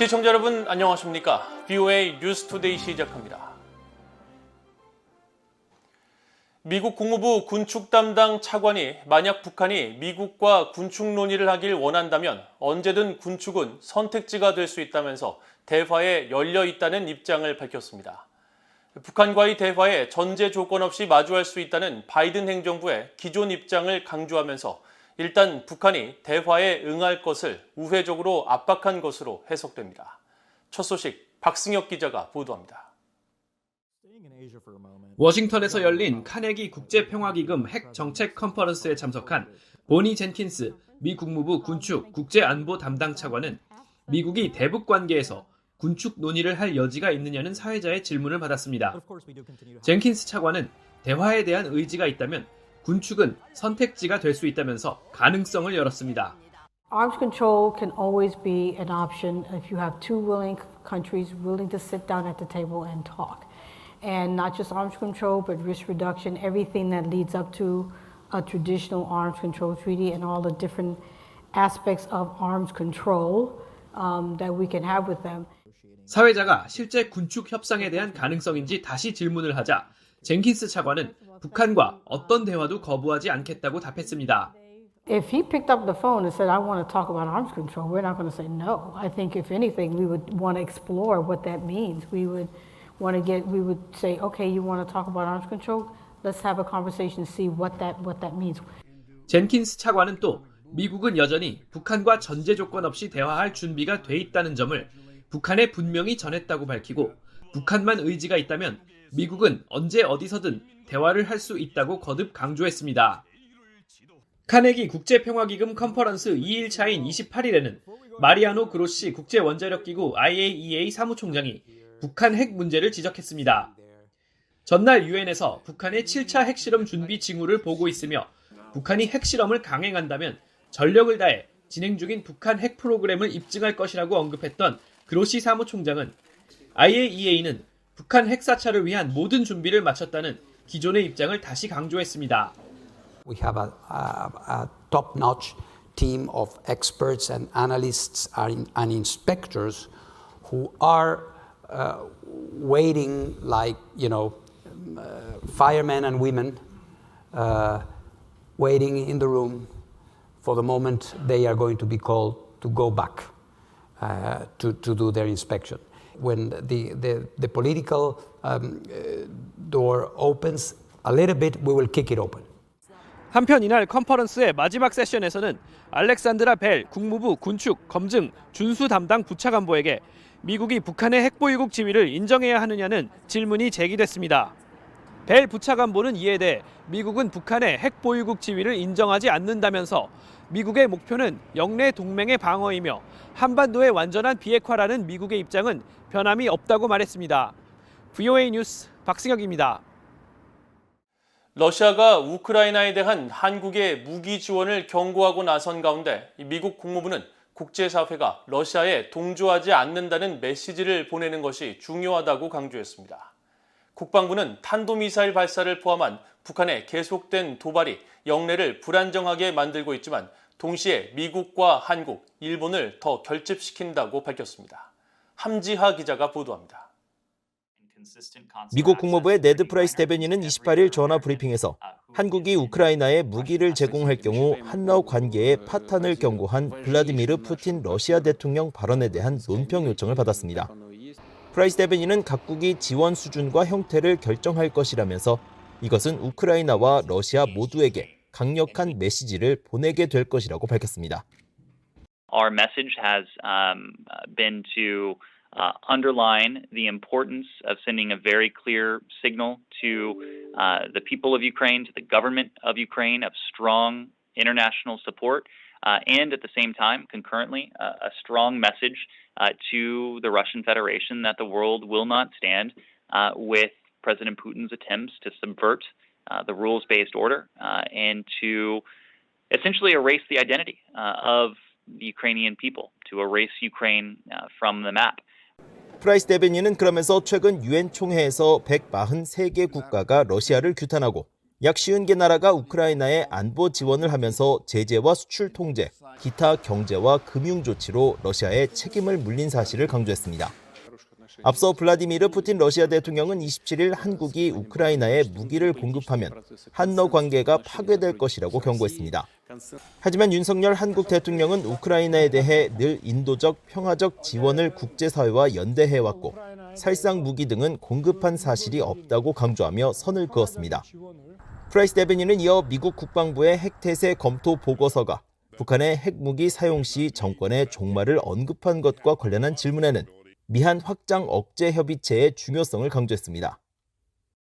시청자 여러분 안녕하십니까? VOA 뉴스투데이 시작합니다. 미국 국무부 군축 담당 차관이 만약 북한이 미국과 군축 논의를 하길 원한다면 언제든 군축은 선택지가 될 수 있다면서 대화에 열려 있다는 입장을 밝혔습니다. 북한과의 대화에 전제 조건 없이 마주할 수 있다는 바이든 행정부의 기존 입장을 강조하면서 일단 북한이 대화에 응할 것을 우회적으로 압박한 것으로 해석됩니다. 첫 소식 박승혁 기자가 보도합니다. 워싱턴에서 열린 카네기 국제평화기금 핵정책 컨퍼런스에 참석한 보니 젠킨스 미 국무부 군축 국제안보 담당 차관은 미국이 대북 관계에서 군축 논의를 할 여지가 있느냐는 사회자의 질문을 받았습니다. 젠킨스 차관은 대화에 대한 의지가 있다면 군축은 선택지가 될 수 있다면서 가능성을 열었습니다. Arms control can always be an option if you have two willing countries willing to sit down at the table and talk. And not just arms control, but risk reduction, everything that leads up to a traditional arms control treaty and all the different aspects of arms control that we can have with them. 사회자가 실제 군축 협상에 대한 가능성인지 다시 질문을 하자 젠킨스 차관은 북한과 어떤 대화도 거부하지 않겠다고 답했습니다. If he picked up the phone and said, I want to talk about arms control, we're not going to say no. I think if anything, we would want to explore what that means. We would say, okay, you want to talk about arms control? Let's have a conversation, see what that means. 젠킨스 차관은 또 미국은 여전히 북한과 전제 조건 없이 대화할 준비가 돼 있다는 점을 북한에 분명히 전했다고 밝히고 북한만 의지가 있다면 미국은 언제 어디서든 대화를 할 수 있다고 거듭 강조했습니다. 카네기 국제평화기금 컨퍼런스 2일차인 28일에는 마리아노 그로시 국제원자력기구 IAEA 사무총장이 북한 핵 문제를 지적했습니다. 전날 유엔에서 북한의 7차 핵실험 준비 징후를 보고 있으며 북한이 핵실험을 강행한다면 전력을 다해 진행 중인 북한 핵 프로그램을 입증할 것이라고 언급했던 그로시 사무총장은 IAEA는 북한 핵사찰을 위한 모든 준비를 마쳤다는 기존의 입장을 다시 강조했습니다. We have a top-notch team of experts and analysts and inspectors who are waiting like, firemen and women waiting in the room for the moment they are going to be called to go back to do their inspection. When the political door opens a little bit, we will kick it open. 한편 이날 컨퍼런스의 마지막 세션에서는 알렉산드라 벨 국무부 군축 검증 준수 담당 부차관보에게 미국이 북한의 핵보유국 지위를 인정해야 하느냐는 질문이 제기됐습니다. 벨 부차관보는 이에 대해 미국은 북한의 핵보유국 지위를 인정하지 않는다면서 미국의 목표는 영내 동맹의 방어이며 한반도의 완전한 비핵화라는 미국의 입장은 변함이 없다고 말했습니다. VOA 뉴스 박승혁입니다. 러시아가 우크라이나에 대한 한국의 무기 지원을 경고하고 나선 가운데 미국 국무부는 국제사회가 러시아에 동조하지 않는다는 메시지를 보내는 것이 중요하다고 강조했습니다. 국방부는 탄도미사일 발사를 포함한 북한의 계속된 도발이 영내를 불안정하게 만들고 있지만 동시에 미국과 한국, 일본을 더 결집시킨다고 밝혔습니다. 함지하 기자가 보도합니다. 미국 국무부의 네드 프라이스 대변인은 28일 전화 브리핑에서 한국이 우크라이나에 무기를 제공할 경우 한러 관계의 파탄을 경고한 블라디미르 푸틴 러시아 대통령 발언에 대한 논평 요청을 받았습니다. 프라이스 대변인은 각국이 지원 수준과 형태를 결정할 것이라면서 이것은 우크라이나와 러시아 모두에게 강력한 메시지를 보내게 될 것이라고 밝혔습니다. Our message has been to underline the importance of sending a very clear signal to the people of Ukraine, to the government of Ukraine, of strong international support, and at the same time, concurrently, a strong message to the Russian Federation that the world will not stand with President Putin's attempts to subvert the rules-based order and to essentially erase the identity of the Ukrainian people, to erase Ukraine from the map. 프라이스 대변인은 그러면서 최근 유엔 총회에서 143개 국가가 러시아를 규탄하고 약 50개 나라가 우크라이나에 안보 지원을 하면서 제재와 수출 통제, 기타 경제와 금융 조치로 러시아에 책임을 물린 사실을 강조했습니다. 앞서 블라디미르 푸틴 러시아 대통령은 27일 한국이 우크라이나에 무기를 공급하면 한러 관계가 파괴될 것이라고 경고했습니다. 하지만 윤석열 한국 대통령은 우크라이나에 대해 늘 인도적, 평화적 지원을 국제사회와 연대해왔고 살상 무기 등은 공급한 사실이 없다고 강조하며 선을 그었습니다. 프라이스 대변인은 이어 미국 국방부의 핵태세 검토 보고서가 북한의 핵무기 사용 시 정권의 종말을 언급한 것과 관련한 질문에는 미한 확장 억제 협의체의 중요성을 강조했습니다.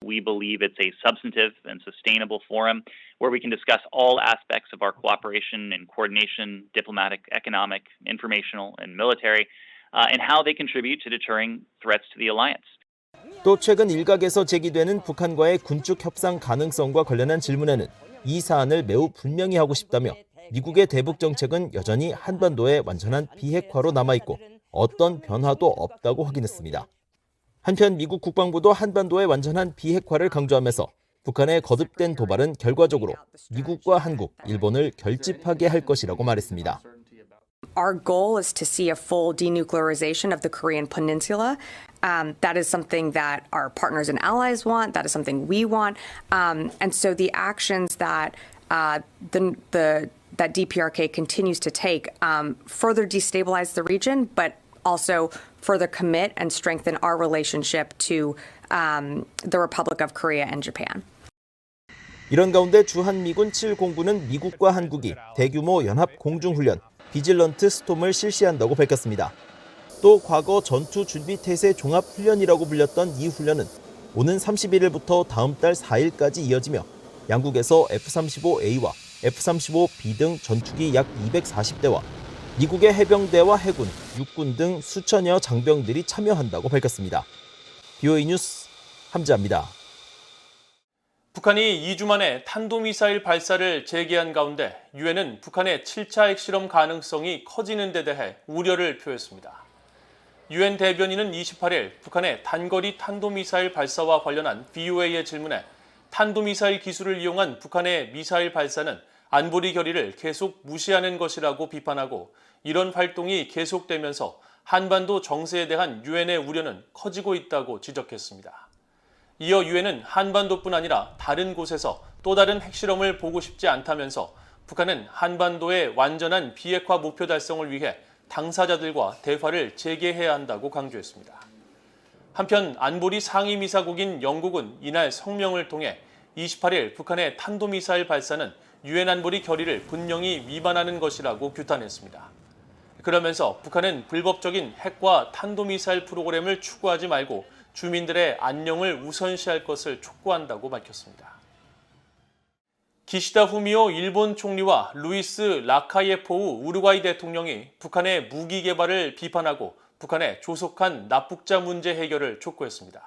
We believe it's a substantive and sustainable forum where we can discuss all aspects of our cooperation and coordination, diplomatic, economic, informational, and military, and how they contribute to deterring threats to the alliance. 또 최근 일각에서 제기되는 북한과의 군축 협상 가능성과 관련한 질문에는 이 사안을 매우 분명히 하고 싶다며 미국의 대북 정책은 여전히 한반도의 완전한 비핵화로 남아있고 어떤 변화도 없다고 확인했습니다. 한편 미국 국방부도 한반도의 완전한 비핵화를 강조하면서 북한의 거듭된 도발은 결과적으로 미국과 한국, 일본을 결집하게 할 것이라고 말했습니다. Our goal is to see a full denuclearization of the Korean Peninsula. That is something that our partners and allies want. That is something we want. And so the actions that that DPRK continues to take further destabilize the region, but also further commit and strengthen our relationship to the Republic of Korea and Japan. 이런 가운데 주한미군 7공군은 미국과 한국이 대규모 연합 공중훈련 비질런트 스톰을 실시한다고 밝혔습니다. 또 과거 전투준비태세 종합훈련이라고 불렸던 이 훈련은 오는 31일부터 다음 달 4일까지 이어지며 양국에서 F-35A와 F-35B 등 전투기 약 240대와 미국의 해병대와 해군, 육군 등 수천여 장병들이 참여한다고 밝혔습니다. BOA 뉴스 함지아입니다. 북한이 2주 만에 탄도미사일 발사를 재개한 가운데 유엔은 북한의 7차 핵실험 가능성이 커지는 데 대해 우려를 표했습니다. 유엔 대변인은 28일 북한의 단거리 탄도미사일 발사와 관련한 BOA의 질문에 탄도미사일 기술을 이용한 북한의 미사일 발사는 안보리 결의를 계속 무시하는 것이라고 비판하고 이런 활동이 계속되면서 한반도 정세에 대한 유엔의 우려는 커지고 있다고 지적했습니다. 이어 유엔은 한반도뿐 아니라 다른 곳에서 또 다른 핵실험을 보고 싶지 않다면서 북한은 한반도의 완전한 비핵화 목표 달성을 위해 당사자들과 대화를 재개해야 한다고 강조했습니다. 한편 안보리 상임이사국인 영국은 이날 성명을 통해 28일 북한의 탄도미사일 발사는 유엔 안보리 결의를 분명히 위반하는 것이라고 규탄했습니다. 그러면서 북한은 불법적인 핵과 탄도미사일 프로그램을 추구하지 말고 주민들의 안녕을 우선시할 것을 촉구한다고 밝혔습니다. 기시다 후미오 일본 총리와 루이스 라카예포우 우루과이 대통령이 북한의 무기 개발을 비판하고 북한의 조속한 납북자 문제 해결을 촉구했습니다.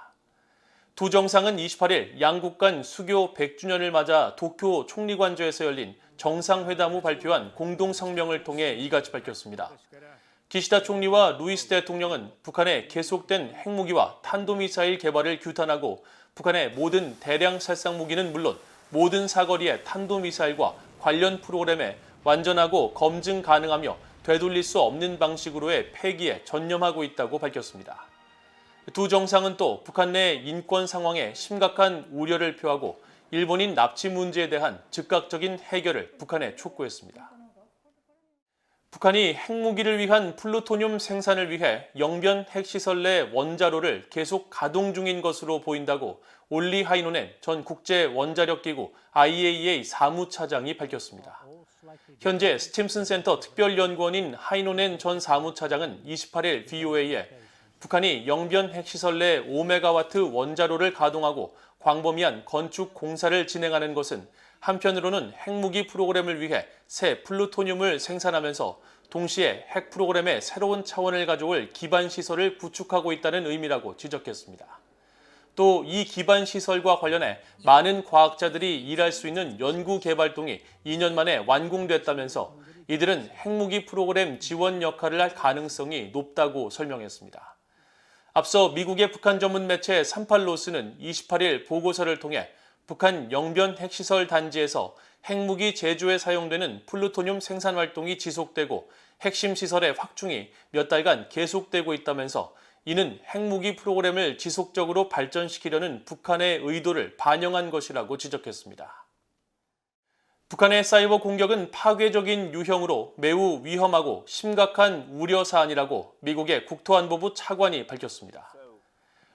두 정상은 28일 양국 간 수교 100주년을 맞아 도쿄 총리관저에서 열린 정상회담 후 발표한 공동 성명을 통해 이같이 밝혔습니다. 기시다 총리와 루이스 대통령은 북한의 계속된 핵무기와 탄도미사일 개발을 규탄하고 북한의 모든 대량 살상 무기는 물론 모든 사거리의 탄도미사일과 관련 프로그램에 완전하고 검증 가능하며 되돌릴 수 없는 방식으로의 폐기에 전념하고 있다고 밝혔습니다. 두 정상은 또 북한 내 인권 상황에 심각한 우려를 표하고 일본인 납치 문제에 대한 즉각적인 해결을 북한에 촉구했습니다. 북한이 핵무기를 위한 플루토늄 생산을 위해 영변 핵시설 내 원자로를 계속 가동 중인 것으로 보인다고 올리 하이노넨 전 국제원자력기구 IAEA 사무차장이 밝혔습니다. 현재 스팀슨 센터 특별연구원인 하이노넨 전 사무차장은 28일 BOA에 북한이 영변 핵시설 내 5메가와트 원자로를 가동하고 광범위한 건축 공사를 진행하는 것은 한편으로는 핵무기 프로그램을 위해 새 플루토늄을 생산하면서 동시에 핵 프로그램의 새로운 차원을 가져올 기반 시설을 구축하고 있다는 의미라고 지적했습니다. 또 이 기반 시설과 관련해 많은 과학자들이 일할 수 있는 연구 개발동이 2년 만에 완공됐다면서 이들은 핵무기 프로그램 지원 역할을 할 가능성이 높다고 설명했습니다. 앞서 미국의 북한 전문 매체 38로스는 28일 보고서를 통해 북한 영변 핵시설 단지에서 핵무기 제조에 사용되는 플루토늄 생산 활동이 지속되고 핵심 시설의 확충이 몇 달간 계속되고 있다면서 이는 핵무기 프로그램을 지속적으로 발전시키려는 북한의 의도를 반영한 것이라고 지적했습니다. 북한의 사이버 공격은 파괴적인 유형으로 매우 위험하고 심각한 우려 사안이라고 미국의 국토안보부 차관이 밝혔습니다.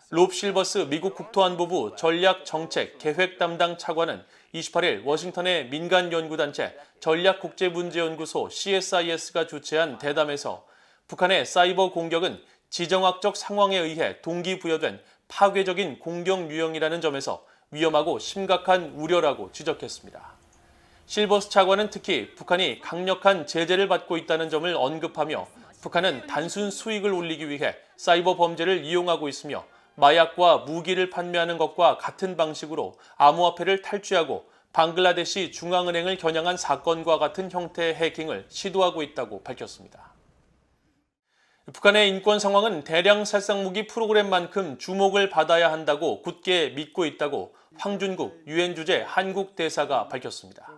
롭 실버스 미국 국토안보부 전략정책 계획 담당 차관은 28일 워싱턴의 민간연구단체 전략국제문제연구소 CSIS가 주최한 대담에서 북한의 사이버 공격은 지정학적 상황에 의해 동기부여된 파괴적인 공격 유형이라는 점에서 위험하고 심각한 우려라고 지적했습니다. 실버스 차관은 특히 북한이 강력한 제재를 받고 있다는 점을 언급하며 북한은 단순 수익을 올리기 위해 사이버 범죄를 이용하고 있으며 마약과 무기를 판매하는 것과 같은 방식으로 암호화폐를 탈취하고 방글라데시 중앙은행을 겨냥한 사건과 같은 형태의 해킹을 시도하고 있다고 밝혔습니다. 북한의 인권 상황은 대량 살상무기 프로그램만큼 주목을 받아야 한다고 굳게 믿고 있다고 황준국 유엔 주재 한국 대사가 밝혔습니다.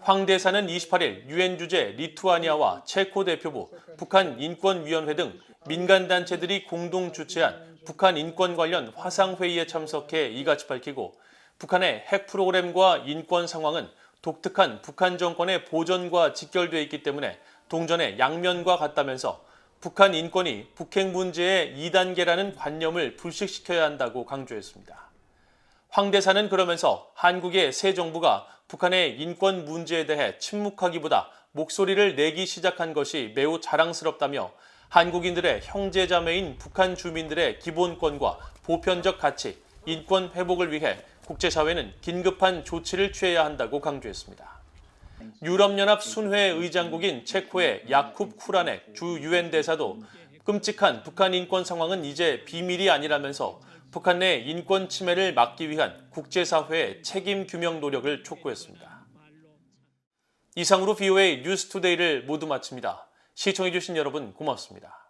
황 대사는 28일 유엔 주재 리투아니아와 체코 대표부, 북한 인권위원회 등 민간단체들이 공동 주최한 북한 인권 관련 화상회의에 참석해 이같이 밝히고 북한의 핵 프로그램과 인권 상황은 독특한 북한 정권의 보전과 직결되어 있기 때문에 동전의 양면과 같다면서 북한 인권이 북핵 문제의 2단계라는 관념을 불식시켜야 한다고 강조했습니다. 황 대사는 그러면서 한국의 새 정부가 북한의 인권 문제에 대해 침묵하기보다 목소리를 내기 시작한 것이 매우 자랑스럽다며 한국인들의 형제자매인 북한 주민들의 기본권과 보편적 가치, 인권 회복을 위해 국제사회는 긴급한 조치를 취해야 한다고 강조했습니다. 유럽연합 순회 의장국인 체코의 야쿱 쿠라넥 주 유엔 대사도 끔찍한 북한 인권 상황은 이제 비밀이 아니라면서 북한 내 인권 침해를 막기 위한 국제사회의 책임 규명 노력을 촉구했습니다. 이상으로 VOA 뉴스투데이를 모두 마칩니다. 시청해주신 여러분 고맙습니다.